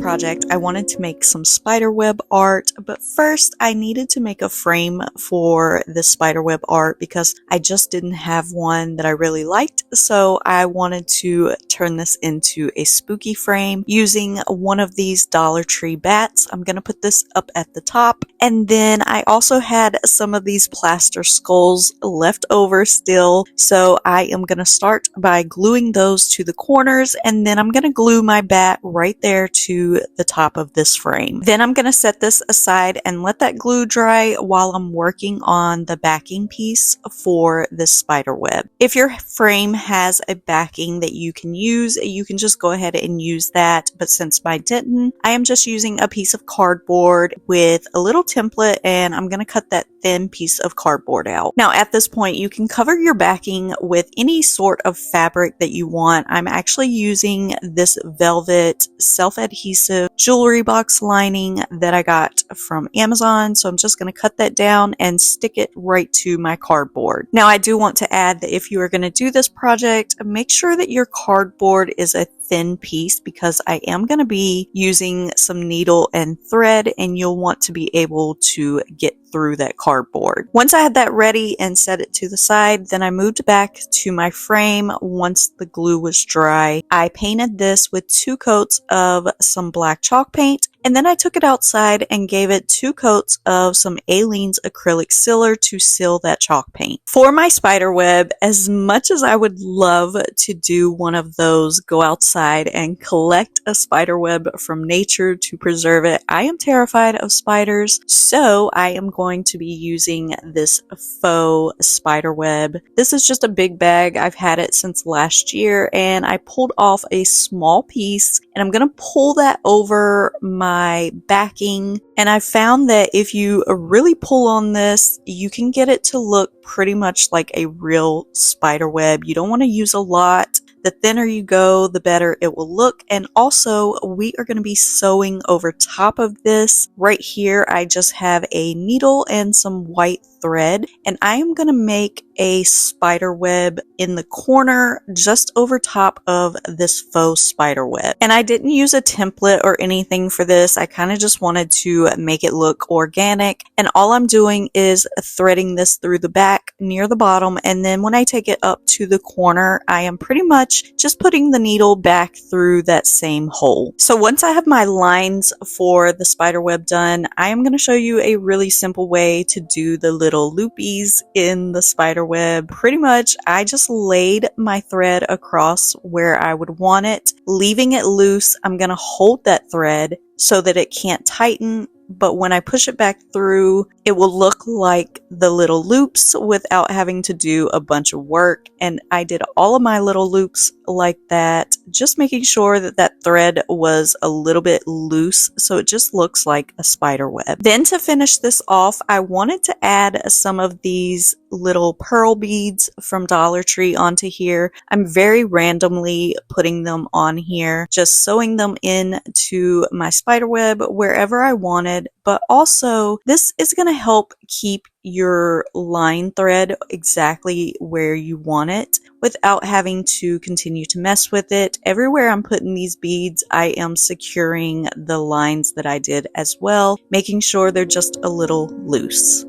project, I wanted to make some spiderweb art, but first I needed to make a frame for this spiderweb art because I just didn't have one that I really liked, so I wanted to turn this into a spooky frame using one of these Dollar Tree bats. I'm going to put this up at the top, and then I also had some of these plaster skulls left over still, so I am going to start by gluing those to the corners, and then I'm going to glue my bat right there to the top of this frame. Then I'm going to set this aside and let that glue dry while I'm working on the backing piece for this spider web. If your frame has a backing that you can use, you can just go ahead and use that, but since mine didn't, I am just using a piece of cardboard with a little template, and I'm going to cut that thin piece of cardboard out. Now at this point, you can cover your backing with any sort of fabric that you want. I'm actually using this velvet self-adhesive jewelry box lining that I got from Amazon, so I'm just going to cut that down and stick it right to my cardboard. Now I do want to add that if you are going to do this project, make sure that your cardboard is a thin piece because I am going to be using some needle and thread, and you'll want to be able to get through that cardboard. Once I had that ready and set it to the side, then I moved back to my frame. Once the glue was dry, I painted this with 2 coats of some black chalk paint, and then I took it outside and gave it 2 coats of some Aleene's acrylic sealer to seal that chalk paint. For my spider web, as much as I would love to do one of those, go outside and collect a spider web from nature to preserve it, I am terrified of spiders, so I am going to be using this faux spider web. This is just a big bag. I've had it since last year, and I pulled off a small piece, and I'm going to pull that over my backing, and I found that if you really pull on this, you can get it to look pretty much like a real spider web. You don't want to use a lot. The thinner you go, the better it will look. And also, we are going to be sewing over top of this. Right here, I just have a needle and some white thread, and I am going to make a spider web in the corner just over top of this faux spider web. And I didn't use a template or anything for this. I kind of just wanted to make it look organic, and all I'm doing is threading this through the back near the bottom, and then when I take it up to the corner, I am pretty much just putting the needle back through that same hole. So once I have my lines for the spider web done, I am going to show you a really simple way to do the little loopies in the spider web. Pretty much, I just laid my thread across where I would want it, leaving it loose. I'm going to hold that thread so that it can't tighten, but when I push it back through, it will look like the little loops without having to do a bunch of work. And I did all of my little loops like that, just making sure that that thread was a little bit loose so it just looks like a spider web. Then to finish this off, I wanted to add some of these little pearl beads from Dollar Tree onto here. I'm very randomly putting them on here, just sewing them in to my spider web wherever I wanted, but also this is going to help keep your line thread exactly where you want it without having to continue to mess with it. Everywhere I'm putting these beads, I am securing the lines that I did as well, making sure they're just a little loose.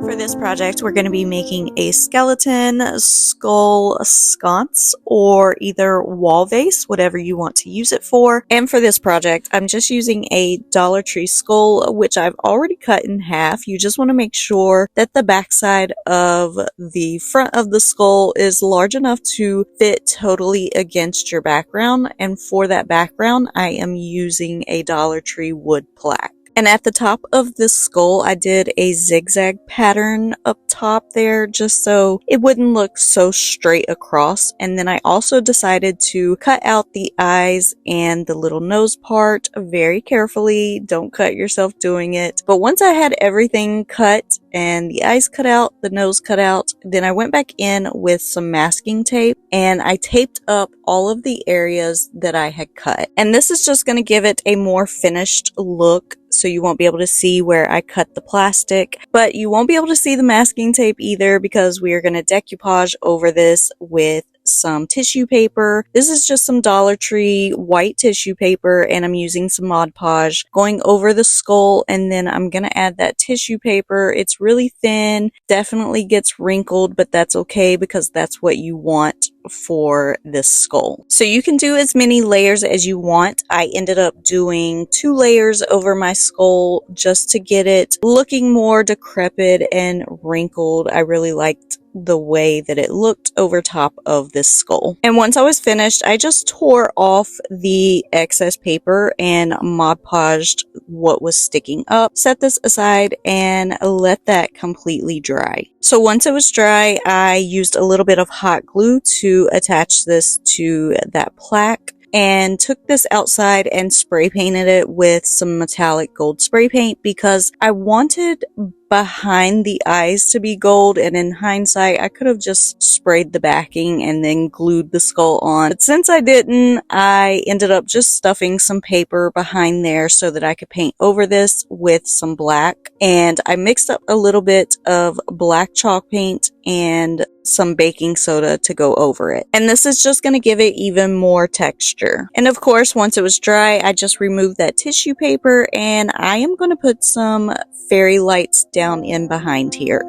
For this project, we're going to be making a skeleton, skull, sconce, or either wall vase, whatever you want to use it for. And for this project, I'm just using a Dollar Tree skull, which I've already cut in half. You just want to make sure that the backside of the front of the skull is large enough to fit totally against your background. And for that background, I am using a Dollar Tree wood plaque. And at the top of this skull, I did a zigzag pattern up top there just so it wouldn't look so straight across. And then I also decided to cut out the eyes and the little nose part very carefully. Don't cut yourself doing it. But once I had everything cut and the eyes cut out, the nose cut out, then I went back in with some masking tape and I taped up all of the areas that I had cut. And this is just going to give it a more finished look, so you won't be able to see where I cut the plastic, but you won't be able to see the masking tape either because we are going to decoupage over this with some tissue paper. This is just some Dollar Tree white tissue paper, and I'm using some Mod Podge going over the skull, and then I'm going to add that tissue paper. It's really thin, definitely gets wrinkled, but that's okay because that's what you want for this skull. So you can do as many layers as you want. I ended up doing 2 layers over my skull just to get it looking more decrepit and wrinkled. I really liked the way that it looked over top of this skull. And once I was finished, I just tore off the excess paper and Mod Podged what was sticking up, set this aside, and let that completely dry. So once it was dry, I used a little bit of hot glue to attach this to that plaque, and took this outside and spray painted it with some metallic gold spray paint because I wanted behind the eyes to be gold, and in hindsight I could have just sprayed the backing and then glued the skull on, but since I didn't, I ended up just stuffing some paper behind there so that I could paint over this with some black. And I mixed up a little bit of black chalk paint and some baking soda to go over it, and this is just going to give it even more texture. And of course, once it was dry, I just removed that tissue paper, and I am going to put some fairy lights down in behind here.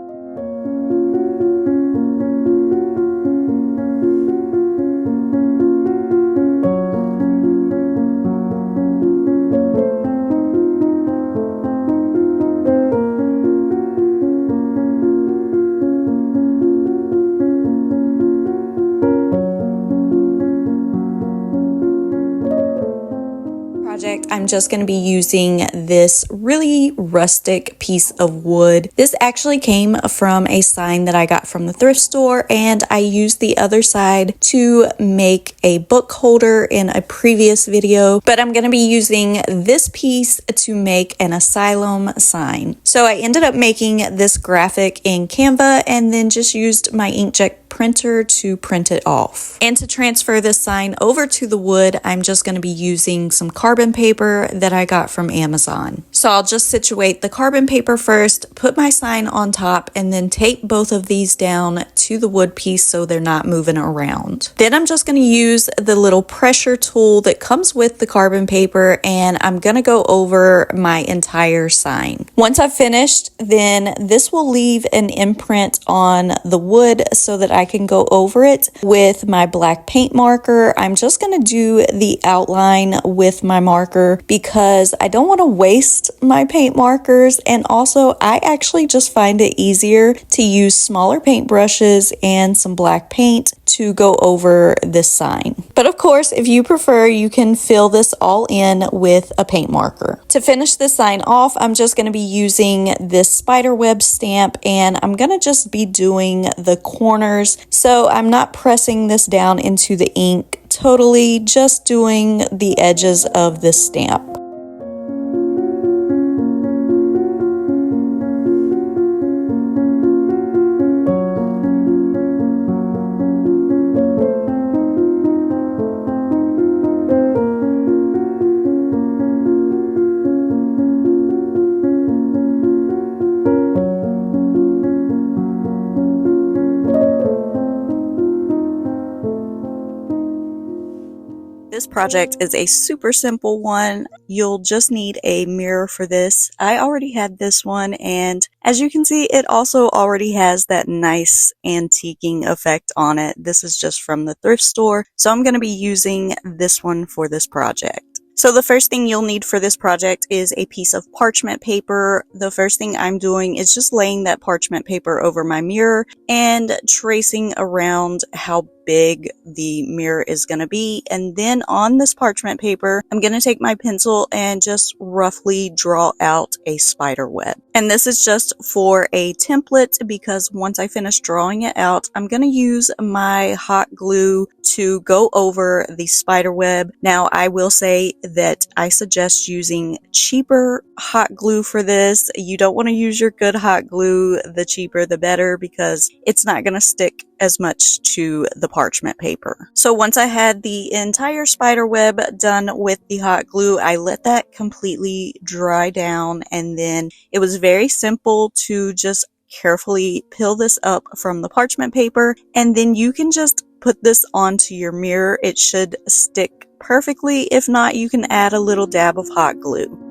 I'm just going to be using this really rustic piece of wood. This actually came from a sign that I got from the thrift store, and I used the other side to make a book holder in a previous video, but I'm going to be using this piece to make an Asylum sign. So I ended up making this graphic in Canva and then just used my inkjet printer to print it off. And to transfer this sign over to the wood, I'm just going to be using some carbon paper that I got from Amazon. So I'll just situate the carbon paper first, put my sign on top, and then tape both of these down to the wood piece so they're not moving around. Then I'm just going to use the little pressure tool that comes with the carbon paper, and I'm going to go over my entire sign. Once I've finished, then this will leave an imprint on the wood so that I can go over it with my black paint marker. I'm just going to do the outline with my marker because I don't want to waste my paint markers, and also I actually just find it easier to use smaller paint brushes and some black paint to go over this sign. But of course, if you prefer, you can fill this all in with a paint marker. To finish this sign off, I'm just going to be using this Spiderweb stamp, and I'm going to just be doing the corners. So I'm not pressing this down into the ink totally, just doing the edges of this stamp. This project is a super simple one. You'll just need a mirror for this. I already had this one, and as you can see, it also already has that nice antiquing effect on it. This is just from the thrift store, so I'm going to be using this one for this project. So the first thing you'll need for this project is a piece of parchment paper. The first thing I'm doing is just laying that parchment paper over my mirror and tracing around how big the mirror is going to be. And then on this parchment paper, I'm going to take my pencil and just roughly draw out a spider web. And this is just for a template because once I finish drawing it out, I'm going to use my hot glue to go over the spider web. Now, I will say that I suggest using cheaper hot glue for this. You don't want to use your good hot glue. The cheaper the better, because it's not going to stick as much to the parchment paper. So once I had the entire spider web done with the hot glue, I let that completely dry down, and then it was very simple to just carefully peel this up from the parchment paper, and then you can just put this onto your mirror. It should stick perfectly. If not, you can add a little dab of hot glue.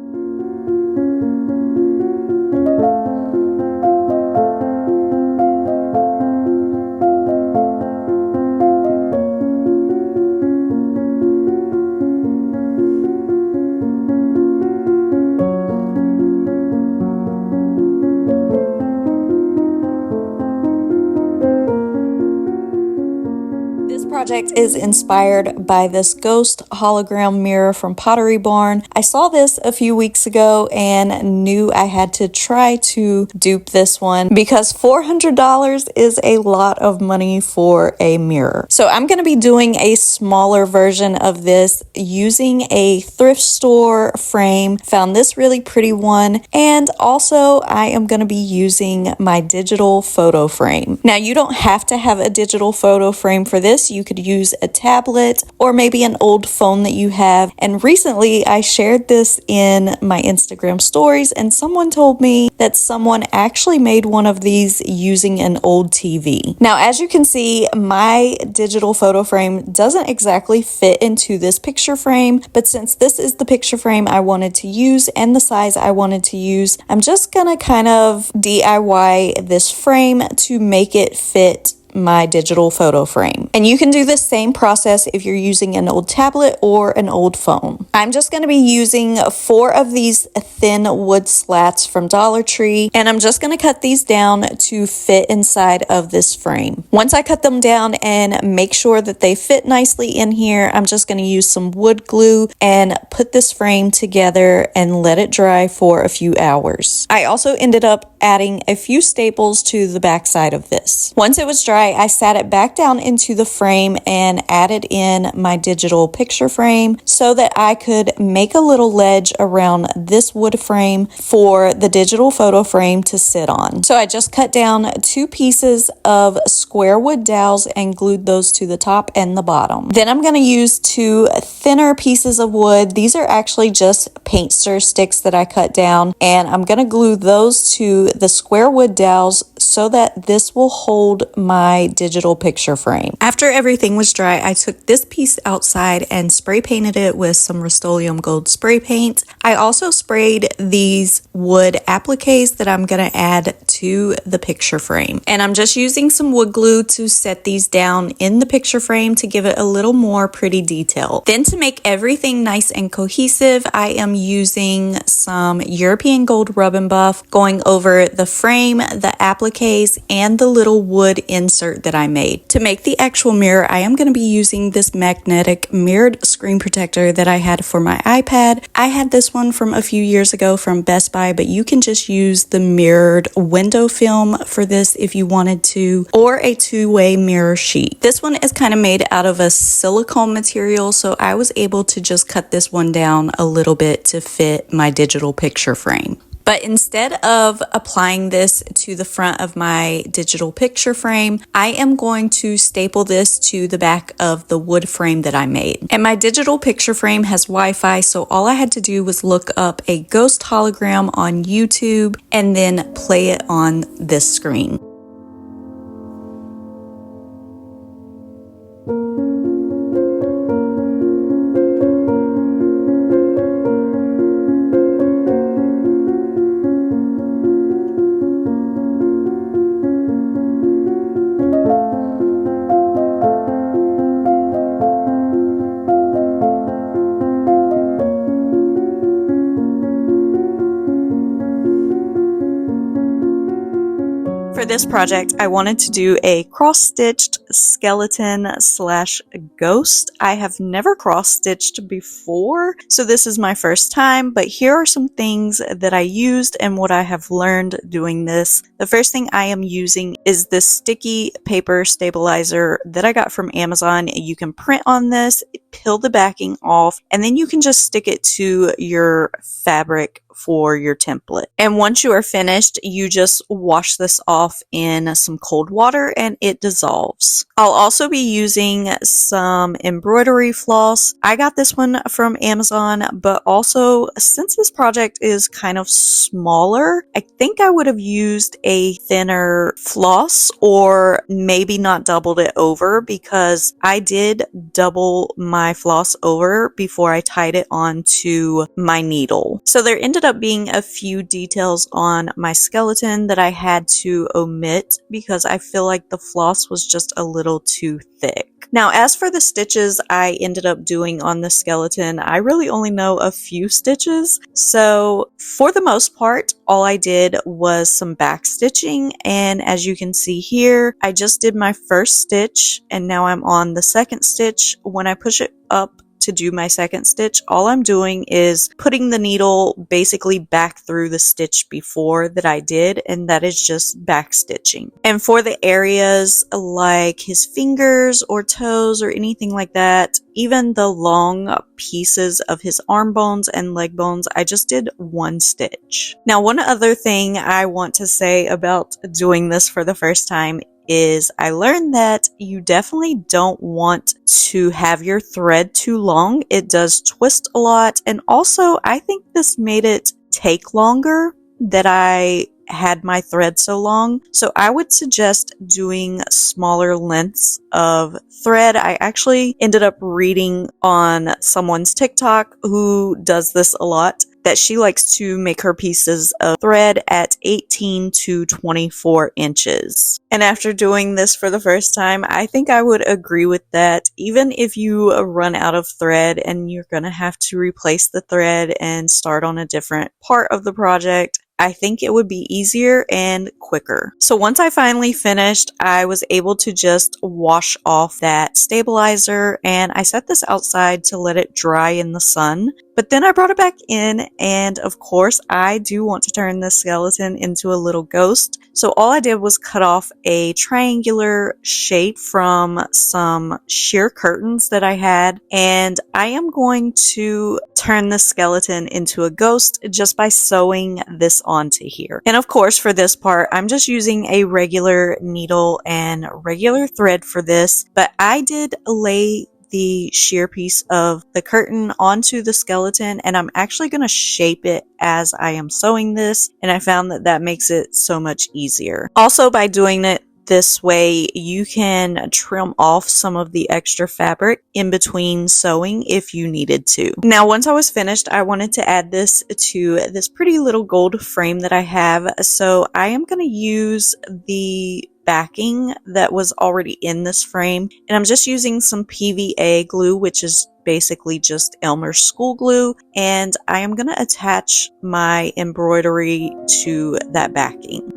Project is inspired by this ghost hologram mirror from Pottery Barn. I saw this a few weeks ago and knew I had to try to dupe this one because $400 is a lot of money for a mirror. So I'm going to be doing a smaller version of this using a thrift store frame. Found this really pretty one, and also I am going to be using my digital photo frame. Now, you don't have to have a digital photo frame for this. You could use a tablet or maybe an old phone that you have. And recently I shared this in my Instagram stories, and someone told me that someone actually made one of these using an old TV. Now, as you can see, my digital photo frame doesn't exactly fit into this picture frame, but since this is the picture frame I wanted to use and the size I wanted to use, I'm just gonna kind of DIY this frame to make it fit my digital photo frame. And you can do the same process if you're using an old tablet or an old phone. I'm just going to be using 4 of these thin wood slats from Dollar Tree, and I'm just going to cut these down to fit inside of this frame. Once I cut them down and make sure that they fit nicely in here, I'm just going to use some wood glue and put this frame together and let it dry for a few hours. I also ended up adding a few staples to the back side of this. Once it was dry, I sat it back down into the frame and added in my digital picture frame so that I could make a little ledge around this wood frame for the digital photo frame to sit on. So I just cut down 2 pieces of square wood dowels and glued those to the top and the bottom. Then I'm going to use 2 thinner pieces of wood. These are actually just paint stir sticks that I cut down, and I'm going to glue those to the square wood dowels so that this will hold my digital picture frame. After everything was dry, I took this piece outside and spray painted it with some Rust-Oleum Gold spray paint. I also sprayed these wood appliques that I'm going to add to the picture frame. And I'm just using some wood glue to set these down in the picture frame to give it a little more pretty detail. Then to make everything nice and cohesive, I am using some European Gold Rub and Buff, going over the frame, the appliques, and the little wood insert that I made. To make the actual mirror, I am going to be using this magnetic mirrored screen protector that I had for my iPad. I had this one from a few years ago from Best Buy, but you can just use the mirrored window film for this if you wanted to, or a 2-way mirror sheet. This one is kind of made out of a silicone material, so I was able to just cut this one down a little bit to fit my digital picture frame. But instead of applying this to the front of my digital picture frame, I am going to staple this to the back of the wood frame that I made. And my digital picture frame has Wi-Fi, so all I had to do was look up a ghost hologram on YouTube and then play it on this screen. For For this project, I wanted to do a cross-stitched skeleton slash ghost. I have never cross-stitched before, so this is my first time, but here are some things that I used and what I have learned doing this. The first thing I am using is this sticky paper stabilizer that I got from Amazon. You can print on this, peel the backing off, and then you can just stick it to your fabric for your template. And once you are finished, you just wash this off in some cold water and it dissolves. I'll also be using some embroidery floss. I got this one from Amazon, but also since this project is kind of smaller, I think I would have used a thinner floss or maybe not doubled it over, because I did double my floss over before I tied it onto my needle. So there ended up being a few details on my skeleton that I had to omit because I feel like the floss was just a little too thick. Now, as for the stitches I ended up doing on the skeleton, I really only know a few stitches. So for the most part, all I did was some back stitching. And as you can see here, I just did my first stitch and now I'm on the second stitch. When I push it up to do my second stitch, all I'm doing is putting the needle basically back through the stitch before that I did, and that is just back stitching. And for the areas like his fingers or toes or anything like that, even the long pieces of his arm bones and leg bones, I just did one stitch. Now, one other thing I want to say about doing this for the first time is I learned that you definitely don't want to have your thread too long. It does twist a lot, and also I think this made it take longer that I had my thread so long. So I would suggest doing smaller lengths of thread. I actually ended up reading on someone's TikTok who does this a lot, that she likes to make her pieces of thread at 18 to 24 inches. And after doing this for the first time, I think I would agree with that. Even if you run out of thread and you're gonna have to replace the thread and start on a different part of the project, I think it would be easier and quicker. So once I finally finished, I was able to just wash off that stabilizer, and I set this outside to let it dry in the sun. But then I brought it back in, and of course I do want to turn this skeleton into a little ghost. So all I did was cut off a triangular shape from some sheer curtains that I had, and I am going to turn the skeleton into a ghost just by sewing this onto here. And of course for this part, I'm just using a regular needle and regular thread for this, but I did lay the sheer piece of the curtain onto the skeleton, and I'm actually going to shape it as I am sewing this, and I found that that makes it so much easier. Also, by doing it this way, you can trim off some of the extra fabric in between sewing if you needed to. Now, once I was finished, I wanted to add this to this pretty little gold frame that I have, so I am going to use the backing that was already in this frame, and I'm just using some PVA glue, which is basically just Elmer's school glue, and I am going to attach my embroidery to that backing.